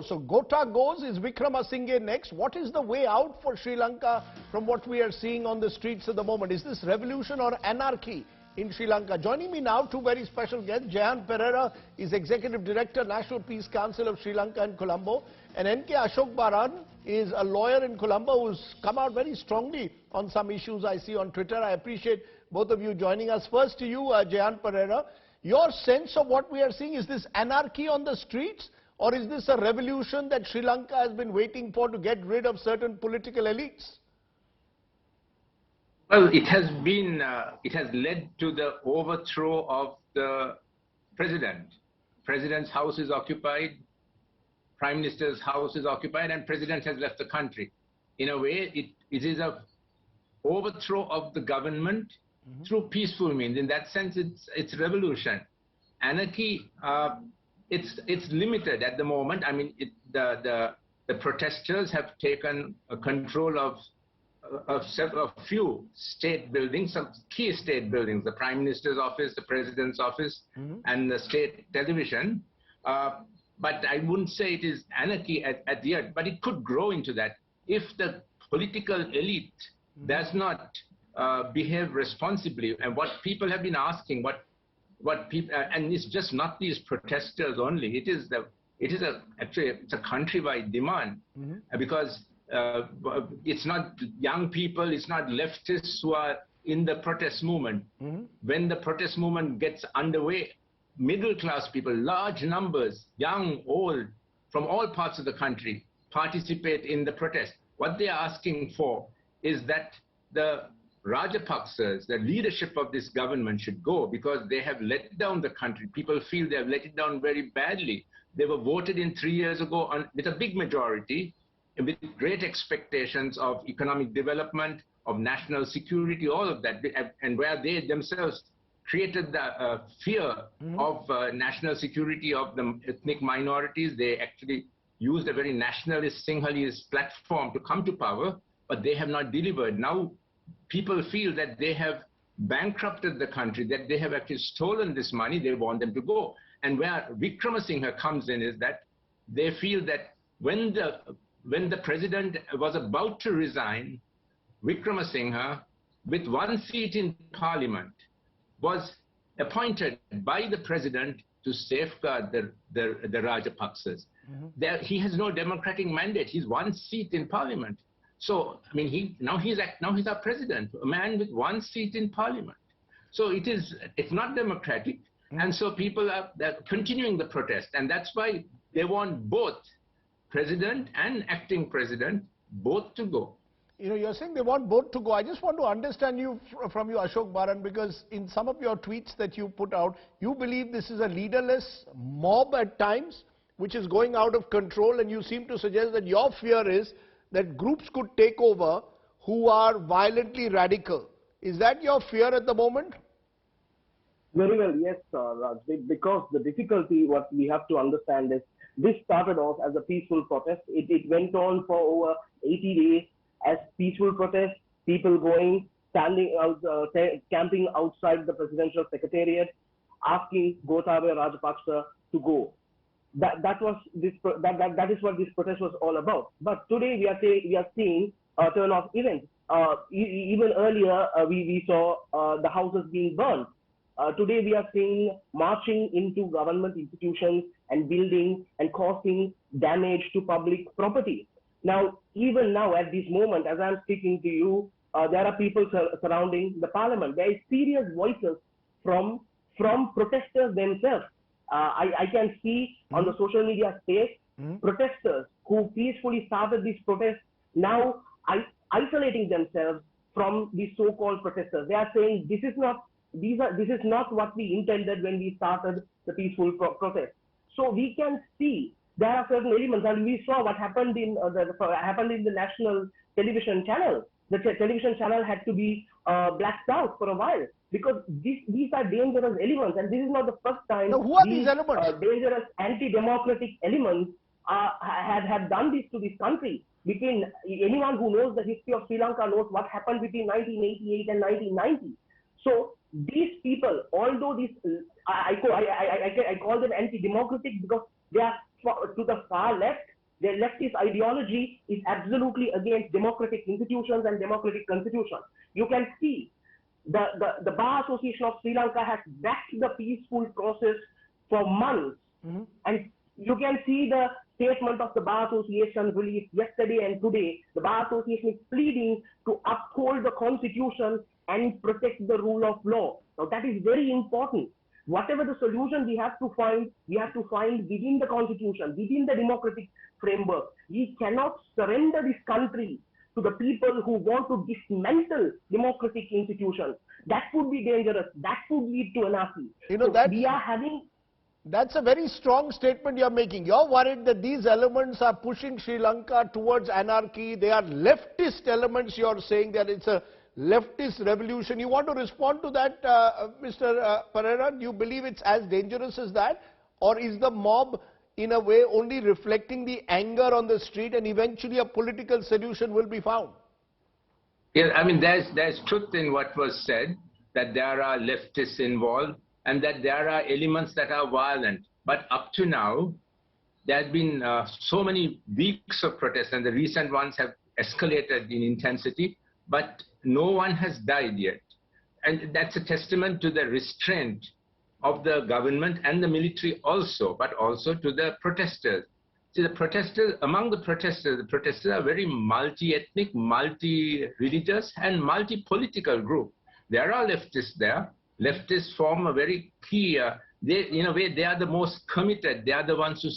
So Gota goes, is Wickramasinghe next? What is the way out for Sri Lanka from what we are seeing on the streets at the moment? Is this revolution or anarchy in Sri Lanka? Joining me now, two very special guests. Jayan Pereira is Executive Director, National Peace Council of Sri Lanka in Colombo. And N.K. Ashok Baran is a lawyer in Colombo who's come out very strongly on some issues I see on Twitter. I appreciate both of you joining us. First to you, Jayan Pereira. Your sense of what we are seeing, is this anarchy on the streets? Or is this a revolution that Sri Lanka has been waiting for to get rid of certain political elites? Well, it has led to the overthrow of the president. President's house is occupied, Prime Minister's house is occupied, and President has left the country. In a way, it is a overthrow of the government through peaceful means. In that sense, it's revolution. Anarchy, it's limited at the moment. I mean, the protesters have taken control of a few state buildings, some key state buildings, the Prime Minister's office, the President's office, and the state television. But I wouldn't say it is anarchy at the end, but it could grow into that if the political elite does not behave responsibly. And what people have been asking, what people, and it's just not these protesters only. Actually it's a countrywide demand, because it's not young people, it's not leftists who are in the protest movement. When the protest movement gets underway, middle class people, large numbers, young, old, from all parts of the country participate in the protest. What they are asking for is that the Rajapaksas, the leadership of this government, should go, because they have let down the country. People feel they have let it down very badly. They were voted in 3 years ago with a big majority, with great expectations of economic development, of national security, all of that, and where they themselves created the fear of national security of the ethnic minorities. They actually used a very nationalist, Sinhalese platform to come to power, but they have not delivered. Now, people feel that they have bankrupted the country, that they have actually stolen this money. They want them to go. And where Wickramasinghe comes in is that they feel that when the president was about to resign, Wickramasinghe, with one seat in parliament, was appointed by the president to safeguard the Rajapaksas. He has no democratic mandate. He's one seat in parliament. So, I mean, now he's our president, a man with one seat in parliament. So it's not democratic. And so people they're continuing the protest. And that's why they want both president and acting president, both to go. You know, you're saying they want both to go. I just want to understand from you, Ashok Baran, because in some of your tweets that you put out, you believe this is a leaderless mob at times, which is going out of control. And you seem to suggest that your fear is that groups could take over who are violently radical. Is that your fear at the moment? Very well, yes, Rajdeep, because the difficulty, what we have to understand is, this started off as a peaceful protest. It went on for over 80 days as peaceful protest, people going, standing out, camping outside the presidential secretariat, asking Gotabaya Rajapaksa to go. That is what this protest was all about. But today we are seeing a turn of events. Even earlier we saw the houses being burned. Today we are seeing marching into government institutions and buildings and causing damage to public property. Now, even now at this moment, as I'm speaking to you, there are people surrounding the parliament. There is serious voices from protesters themselves. I can see on the social media space, protesters who peacefully started this protest now isolating themselves from these so-called protesters. They are saying this is not what we intended when we started the peaceful protest. So we can see there are certain elements, and we saw what happened in the national television channel. The television channel had to be blacked out for a while, because these are dangerous elements, and this is not the first time. Now, who are these elements? Dangerous anti-democratic elements have done this to this country. Between anyone who knows the history of Sri Lanka knows what happened between 1988 and 1990. So these people, although I call them anti-democratic because they are to the far left, Their leftist ideology is absolutely against democratic institutions and democratic constitution. You can see the Bar Association of Sri Lanka has backed the peaceful process for months. And you can see the statement of the Bar Association released yesterday and today. The Bar Association is pleading to uphold the constitution and protect the rule of law. Now that is very important. Whatever the solution we have to find within the constitution, within the democratic framework. We cannot surrender this country to the people who want to dismantle democratic institutions. That would be dangerous. That would lead to anarchy. You know, that's a very strong statement you're making. You're worried that these elements are pushing Sri Lanka towards anarchy. They are leftist elements. You're saying that it's a leftist revolution. You want to respond to that, Mr. Pereira? Do you believe it's as dangerous as that? Or is the mob, in a way, only reflecting the anger on the street and eventually a political solution will be found? Yeah, I mean, there's truth in what was said, that there are leftists involved and that there are elements that are violent. But up to now, there have been so many weeks of protests, and the recent ones have escalated in intensity, but no one has died yet. And that's a testament to the restraint of the government and the military also, but also to the protesters. See, the protesters are very multi-ethnic, multi-religious, and multi-political group. There are leftists there. Leftists form a very key, in a way, they are the most committed. They are the ones who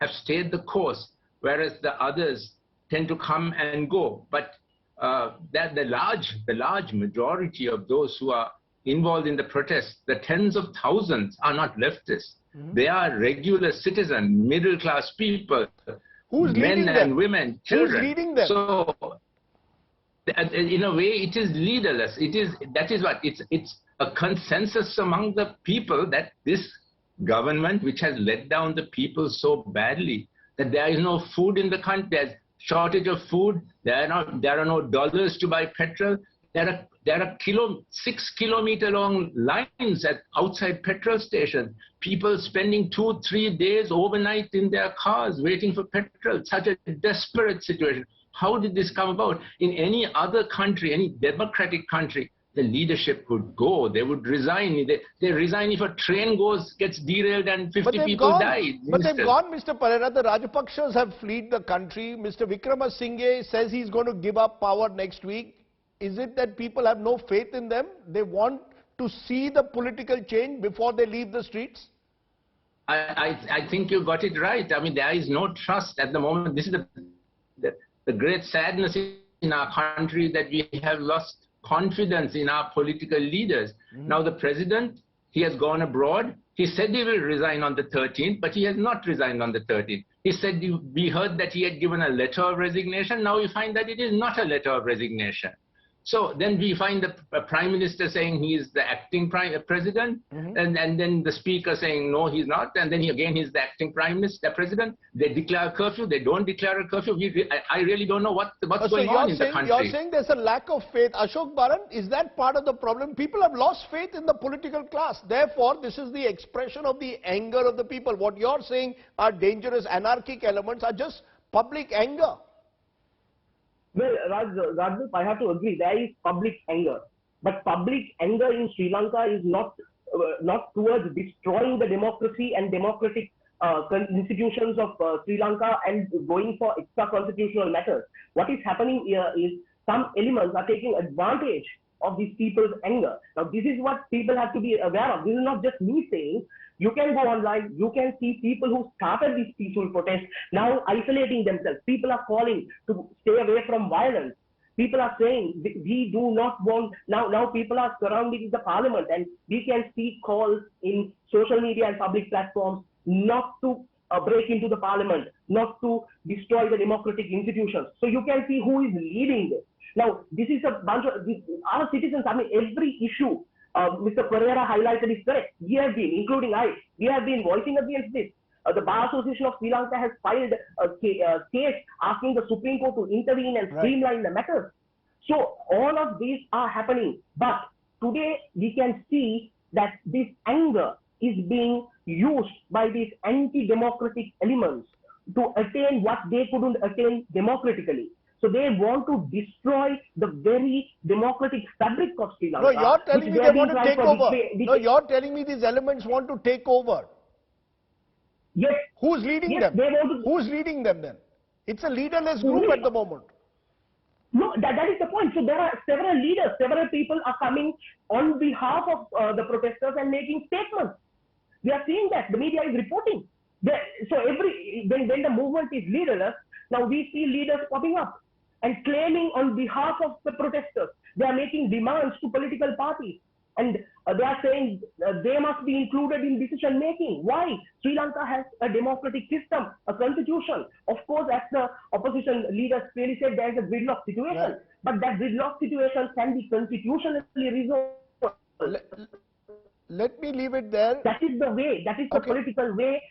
have stayed the course, whereas the others tend to come and go. But that the large majority of those who are involved in the protests, the tens of thousands, are not leftists. They are regular citizens, middle-class people, men and women, children. Who's leading them? So, in a way, it is leaderless. It's a consensus among the people that this government, which has let down the people so badly, that there is no food in the country, there's shortage of food, there are no dollars to buy petrol, there are 6 kilometer long lines outside petrol stations, people spending 2-3 days overnight in their cars waiting for petrol. Such a desperate situation. How did this come about? In any other country, any democratic country, the leadership would go, they would resign. They resign if a train gets derailed and 50 people die. But they've gone, Mr. Pereira. The Rajapaksas have fled the country. Mr. Wickremesinghe says he's going to give up power next week. Is it that people have no faith in them? They want to see the political change before they leave the streets? I think you got it right. I mean, there is no trust at the moment. This is the great sadness in our country, that we have lost confidence in our political leaders. Now the president, he has gone abroad. He said he will resign on the 13th, but he has not resigned on the 13th. He said, we heard that he had given a letter of resignation. Now we find that it is not a letter of resignation. So then we find the prime minister saying he is the acting president, and then the speaker saying no, he's not, and then he's the acting president. They declare a curfew, they don't declare a curfew. I really don't know what's going on in the country. You're saying there's a lack of faith. Ashok Baran, is that part of the problem? People have lost faith in the political class. Therefore, this is the expression of the anger of the people. What you're saying are dangerous anarchic elements are just public anger. Well, Rajdeep, I have to agree, there is public anger. But public anger in Sri Lanka is not towards destroying the democracy and democratic institutions of Sri Lanka and going for extra constitutional matters. What is happening here is some elements are taking advantage of these people's anger. Now, this is what people have to be aware of. This is not just me saying. You can go online, you can see people who started these peaceful protests now isolating themselves. People are calling to stay away from violence. People are saying we do not want, now people are surrounding the parliament, and we can see calls in social media and public platforms not to break into the parliament, not to destroy the democratic institutions. So you can see who is leading this. Now, this is a bunch of, our citizens, I mean, every issue Mr. Pereira highlighted is correct. We have been, including we have been voicing against this. The Bar Association of Sri Lanka has filed a case asking the Supreme Court to intervene and streamline the matters. So all of these are happening. But today we can see that this anger is being used by these anti-democratic elements to attain what they couldn't attain democratically. So they want to destroy the very democratic fabric of Sri Lanka. No, you're telling me they want to take over. No, you're telling me these elements want to take over. Yes. Who's leading them? They want to. Who's leading them then? It's a leaderless group at the moment. No, that is the point. So there are several leaders, several people are coming on behalf of the protesters and making statements. We are seeing that. The media is reporting. So when the movement is leaderless, now we see leaders popping up and claiming on behalf of the protesters. They are making demands to political parties. And they are saying they must be included in decision making. Why? Sri Lanka has a democratic system, a constitution. Of course, as the opposition leaders clearly said, there is a gridlock situation. Yeah. But that gridlock situation can be constitutionally resolved. Let me leave it there. That is the way. That is the political way.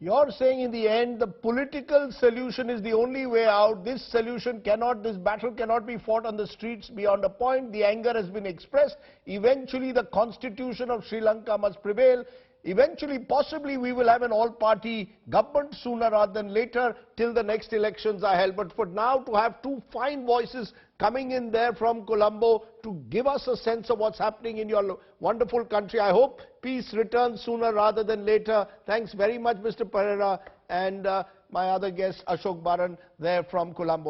You're saying in the end, the political solution is the only way out. This battle cannot be fought on the streets beyond a point. The anger has been expressed. Eventually, the constitution of Sri Lanka must prevail. Eventually, possibly, we will have an all-party government sooner rather than later till the next elections are held. But for now, to have two fine voices coming in there from Colombo to give us a sense of what's happening in your wonderful country. I hope peace returns sooner rather than later. Thanks very much, Mr. Pereira, and my other guest, Ashok Baran, there from Colombo.